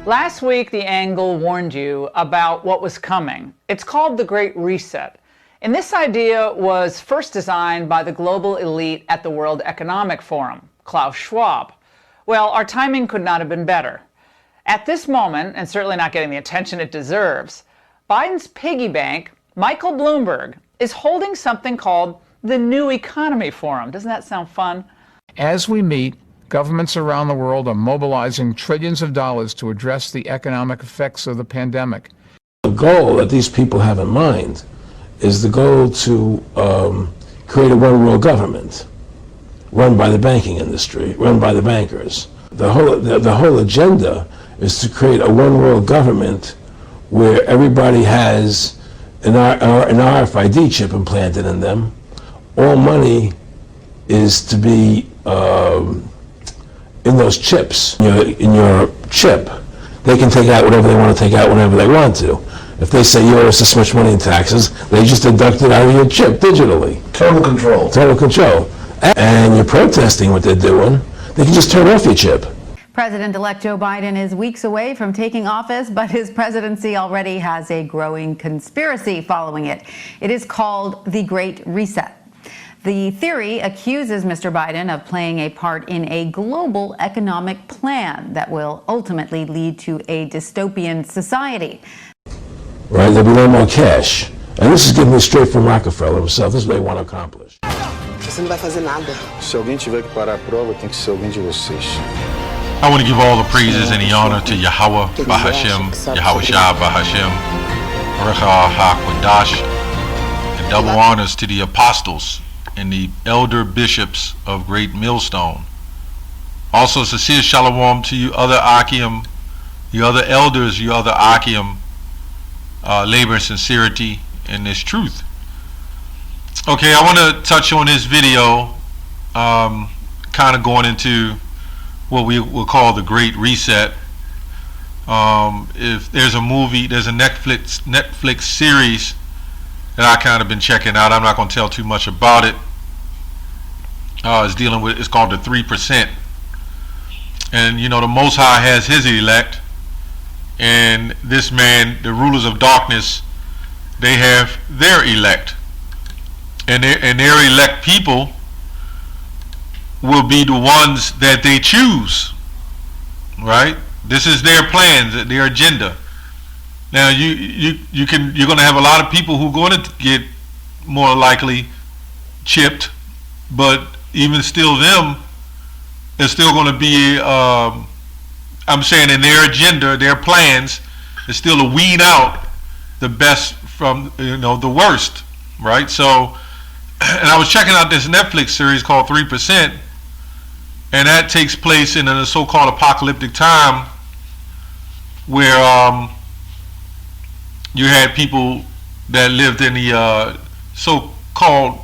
Last week, the Angle warned you about what was coming. It's called the Great Reset. And this idea was first designed by the global elite at the World Economic Forum, Klaus Schwab. Well, our timing could not have been better. At this moment, and certainly not getting the attention it deserves, Biden's piggy bank, Michael Bloomberg, is holding something called the New Economy Forum. Doesn't that sound fun? As we meet, governments around the world are mobilizing trillions of dollars to address the economic effects of the pandemic. The goal that these people have in mind is the goal to create a one-world government run by the banking industry, run by the bankers. The whole agenda is to create a one-world government where everybody has an RFID chip implanted in them. All money is to be in those chips. In your chip, they can take out whatever they want to take out whenever they want to. If they say you owe us this much money in taxes, they just deduct it out of your chip digitally. Total control. Total control. And you're protesting what they're doing, they can just turn off your chip. President-elect Joe Biden is weeks away from taking office, but his presidency already has a growing conspiracy following it. It is called the Great Reset. The theory accuses Mr. Biden of playing a part in a global economic plan that will ultimately lead to a dystopian society. Right, there'll be no more cash. And this is given me straight from Rockefeller himself. This is what they want to accomplish. Você não vai fazer nada. Se alguém tiver que parar a prova, tem que ser alguém de vocês. I want to give all the praises and the honor to Yahweh Bahashem, Yahweh Shah Bahashem, Recha HaKodash, and double honors to the apostles and the elder bishops of Great Millstone. Also, sincere shalom to you other Akim, you other elders, you other Akim, labor and sincerity in this truth. Okay, I want to touch on this video, kind of going into what we will call the Great Reset. If there's a movie, there's a Netflix series that I kind of been checking out. I'm not going to tell too much about it. It's called the 3%. And you know, the Most High has his elect, and this man, the rulers of darkness, they have their elect. And their elect people will be the ones that they choose, right? This is their plans, their agenda. Now you're going to have a lot of people who are going to get more likely chipped, but even still, them is still going to be. I'm saying in their agenda, their plans is still to weed out the best from the worst, right? So, and I was checking out this Netflix series called 3%, and that takes place in a so-called apocalyptic time where you had people that lived in the so-called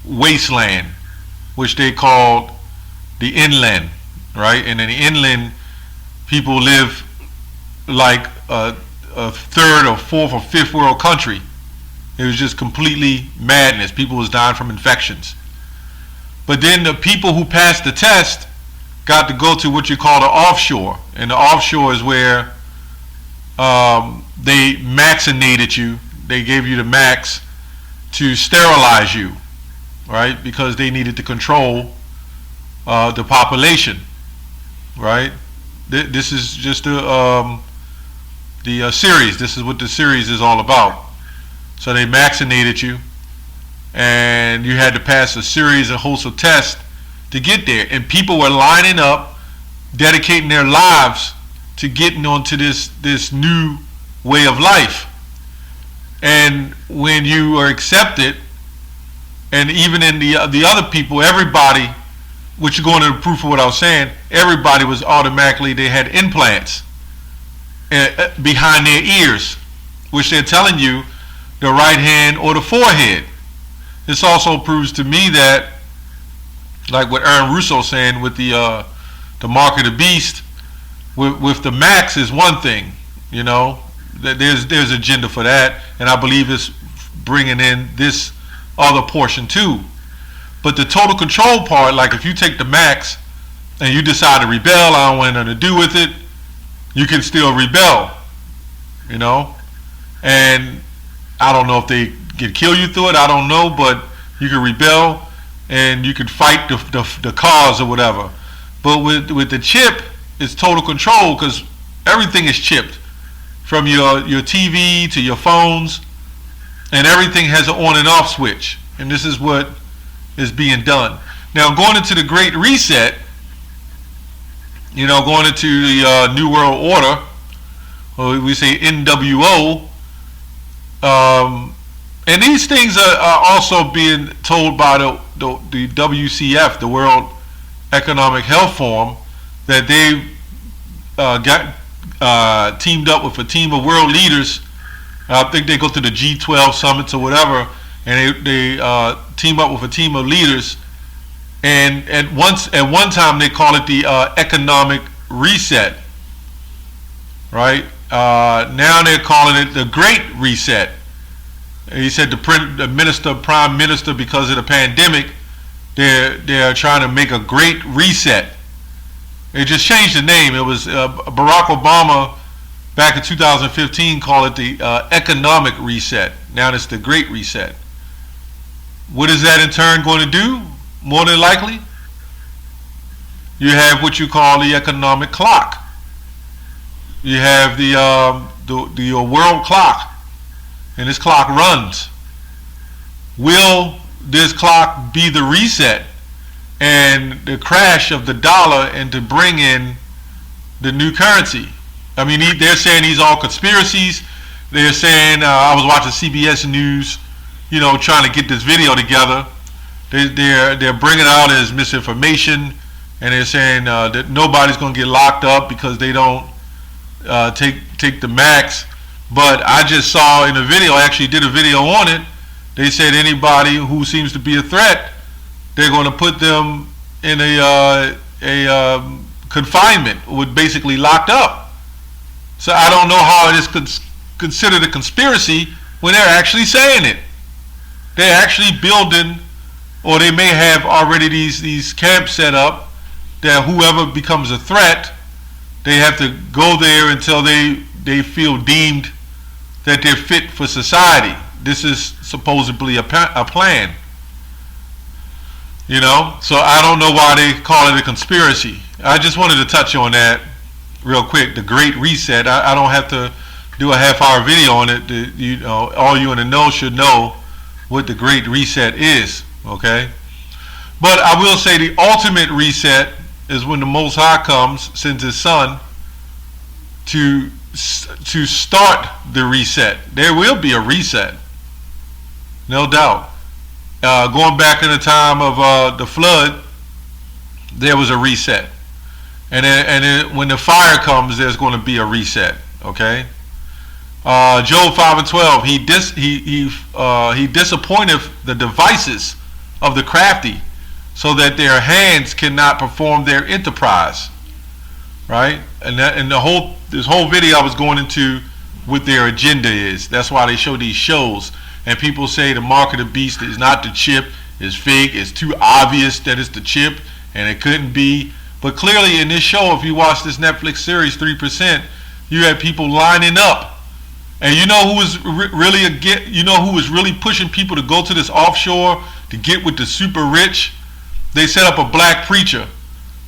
wasteland, which they called the inland, right? And in the inland, people live like a third or fourth or fifth world country. It was just completely madness. People was dying from infections. But then the people who passed the test got to go to what you call the offshore. And the offshore is where they vaccinated you. They gave you the max to sterilize you, right? Because they needed to control the population, right? This is just the series. This is what the series is all about. So they vaccinated you, and you had to pass a series and host of tests to get there. And people were lining up, dedicating their lives to getting onto this new way of life. And when you are accepted, and even in the other people, everybody, which you're going to the proof of what I was saying, everybody was automatically, they had implants behind their ears, which they're telling you the right hand or the forehead. This also proves to me that, like what Aaron Russo saying with the mark of the beast, with the max is one thing, there's agenda for that, and I believe it's bringing in this other portion too. But the total control part, like if you take the max and you decide to rebel, I don't want nothing to do with it, you can still rebel, you know. And I don't know if they can kill you through it. I don't know, but you can rebel and you can fight the cause or whatever. But with the chip, it's total control because everything is chipped, from your TV to your phones, and everything has an on and off switch. And this is what is being done. Now, going into the Great Reset, you know, going into the New World Order, or we say NWO, and these things are also being told by the WCF, the World Economic Health Forum, that they got teamed up with a team of world leaders. I think they go to the G12 summits or whatever, and they team up with a team of leaders. And at one time they call it the economic reset, right? Now they're calling it the Great Reset. And he said the prime minister, because of the pandemic, they're trying to make a great reset. They just changed the name. It was Barack Obama back in 2015 called it the economic reset. Now it's the Great Reset. What is that in turn going to do? More than likely, you have what you call the economic clock. You have the world clock, and this clock runs. Will this clock be the reset and the crash of the dollar and to bring in the new currency? I mean, they're saying these are all conspiracies. They're saying, I was watching CBS News, you know, trying to get this video together. They're bringing it out as misinformation, and they're saying that nobody's going to get locked up because they don't take the max. But I just saw in a video, I actually did a video on it, they said anybody who seems to be a threat, they're going to put them in a confinement, or basically locked up. So I don't know how it is considered a conspiracy when they're actually saying it. They're actually building, or they may have already these camps set up that whoever becomes a threat, they have to go there until they feel deemed that they're fit for society. This is supposedly a plan. You know, so I don't know why they call it a conspiracy. I just wanted to touch on that real quick. The Great Reset. I don't have to do a half-hour video on it. You know, all you in the know should know what the Great Reset is. Okay, but I will say the ultimate reset is when the Most High comes, sends His Son to start the reset. There will be a reset, no doubt. Going back in the time of the flood, there was a reset, and then when the fire comes, there's going to be a reset. Okay. Job 5:12. He disappointeth the devices of the crafty, so that their hands cannot perform their enterprise. Right, and this whole video I was going into what their agenda is. That's why they show these shows, and people say the mark of the beast is not the chip, it's fake, it's too obvious that it's the chip, and it couldn't be. But clearly in this show, if you watch this Netflix series 3%, you had people lining up. And you know who was really pushing people to go to this offshore to get with the super rich? They set up a black preacher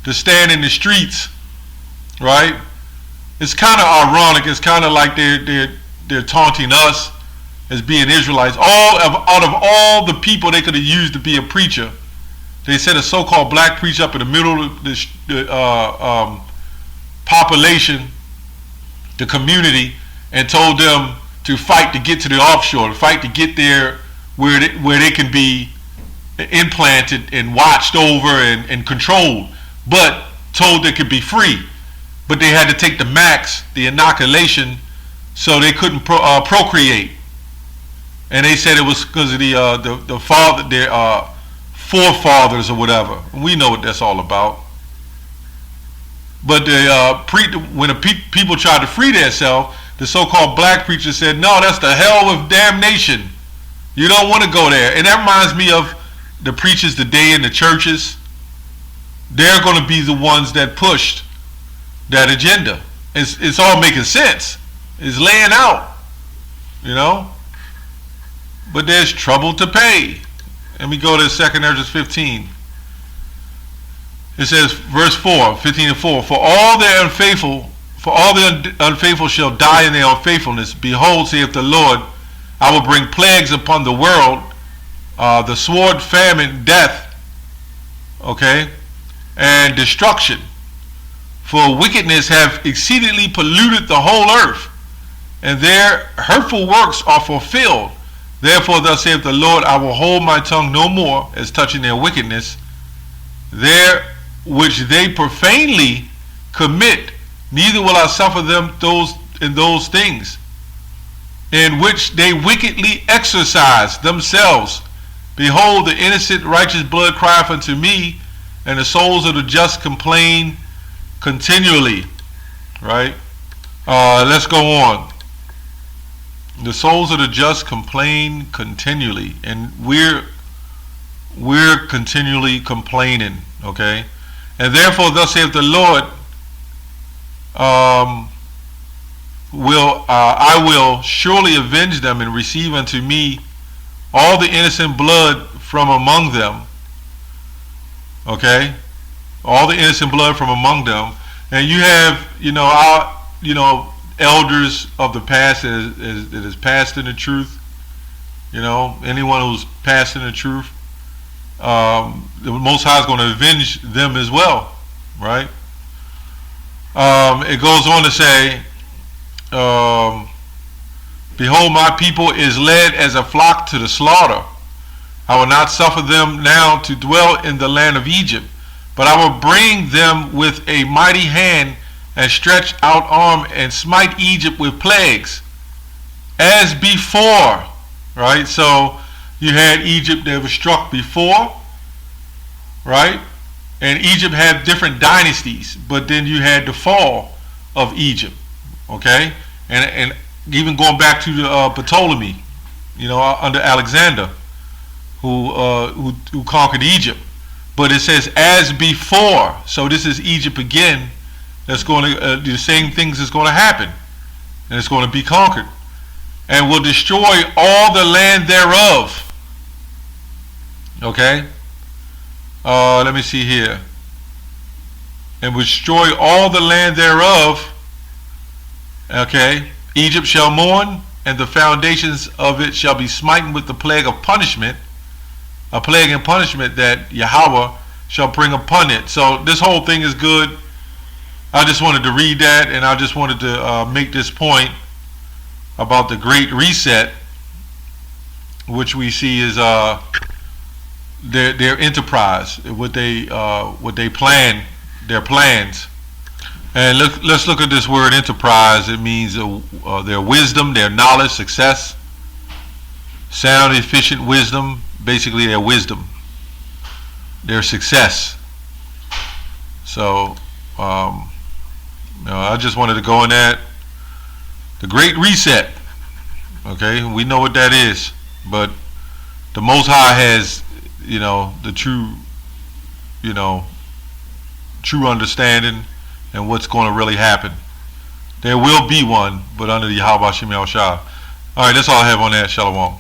to stand in the streets, right? It's kind of ironic. It's kind of like they're taunting us as being Israelites. Out of all the people they could have used to be a preacher, they set a so-called black preacher up in the middle of the population, the community, and told them to fight to get to the offshore, to fight to get there where they can be implanted and watched over and controlled, but told they could be free. But they had to take the max, the inoculation, so they couldn't procreate. And they said it was because of their forefathers or whatever. We know what that's all about. But when the people tried to free themselves, the so-called black preacher said, no, that's the hell of damnation. You don't want to go there. And that reminds me of the preachers today in the churches. They're going to be the ones that pushed that agenda. it's all making sense. It's laying out, you know. But there's trouble to pay. And we go to 2 Ezra 15. It says, verse 4, 15 and 4, for all the unfaithful shall die in their unfaithfulness. Behold, saith the Lord, I will bring plagues upon the world, the sword, famine, death, okay, and destruction. For wickedness have exceedingly polluted the whole earth, and their hurtful works are fulfilled. Therefore thus saith the Lord, I will hold my tongue no more as touching their wickedness, their which they profanely commit, neither will I suffer them those things in which they wickedly exercise themselves. Behold, the innocent righteous blood crieth unto me, and the souls of the just complain continually. Right? Let's go on. The souls of the just complain continually, and we're continually complaining. Okay, and therefore thus saith the Lord, I will surely avenge them and receive unto me all the innocent blood from among them. Okay, all the innocent blood from among them, and you have our elders of the past that is passed in the truth. Anyone who's passed in the truth, the Most High is going to avenge them as well, right? It goes on to say, behold, my people is led as a flock to the slaughter. I will not suffer them now to dwell in the land of Egypt, but I will bring them with a mighty hand and stretch out arm and smite Egypt with plagues as before. Right? So you had Egypt that was struck before, right? And Egypt had different dynasties, but then you had the fall of Egypt. Okay? And even going back to Ptolemy, under Alexander, who conquered Egypt. But it says as before. So this is Egypt again. That's going to the same things is going to happen, and it's going to be conquered, and will destroy all the land thereof. Okay. Let me see here. And will destroy all the land thereof. Okay. Egypt shall mourn, and the foundations of it shall be smitten with the plague of punishment, a plague and punishment that Yahweh shall bring upon it. So this whole thing is good. I just wanted to read that, and I just wanted to make this point about the Great Reset, which we see is their enterprise, what they plan, their plans. And let's look at this word enterprise. It means their wisdom, their knowledge, success, sound, efficient wisdom, basically their wisdom, their success. So I just wanted to go in that. The Great Reset. Okay, we know what that is, but the Most High has, the true understanding and what's going to really happen. There will be one, but under the Yahweh Shem El Shah. All right, that's all I have on that. Shalom.